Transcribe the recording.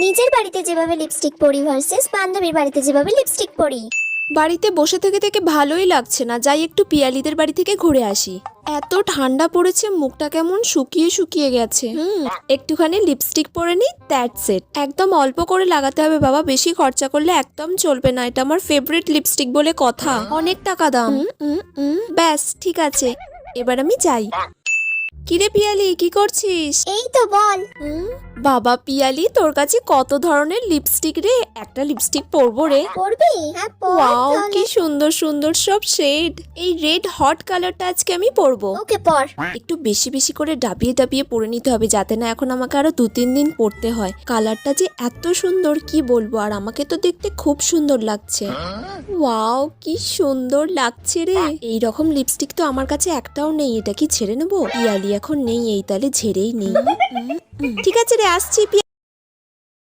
নিজের বাড়িতে যেভাবে লিপস্টিক পরি ভার্সেস বান্ধবীর বাড়িতে যেভাবে লিপস্টিক পরি। বাড়িতে বসে থেকে থেকে ভালোই লাগছে না, যাই একটু পিয়ালিদের বাড়ি থেকে ঘুরে আসি। এত ঠান্ডা পড়েছে, মুখটা কেমন শুকিয়ে শুকিয়ে গেছে। একটুখানি লিপস্টিক পরে নি, দ্যাটস ইট। একদম অল্প করে লাগাতে হবে বাবা, বেশি খরচা করলে একদম চলবে না। এটা আমার ফেভারিট লিপস্টিক বলে কথা, অনেক টাকা দাম। ব্যাস ঠিক আছে, এবার আমি যাই। কিরে পিয়ালি, কি করছিস? এই তো বল। বাবা পিয়ালি, তোর কাছে কত ধরনের লিপস্টিক রে, একটা লিপস্টিক পরবো রে। পরবি? হ্যাঁ পর ওয়াও, তাহলে। কি সুন্দর সুন্দর সব শেড। এই রেড হট কালারটা আজকে আমি পরবো। ওকে পর। একটু বেশি বেশি করে ডাবিয়ে ডাবিয়ে পরে নিতে হবে, যাতে না এখন আমাকে আরো 2-3 দিন পরতে হয়। কালারটা যে এত সুন্দর কি বলবো, আর আমাকে তো দেখতে খুব সুন্দর লাগছে। ওয়াও, কি সুন্দর লাগছে রে। এই রকম লিপস্টিক তো আমার কাছে একটাও নেই, এটা কি ছেড়ে নেবো? পিয়ালি এখন নেই, এই তাহলে ঝেড়েই নেই। ঠিক আছে রে, আসছি।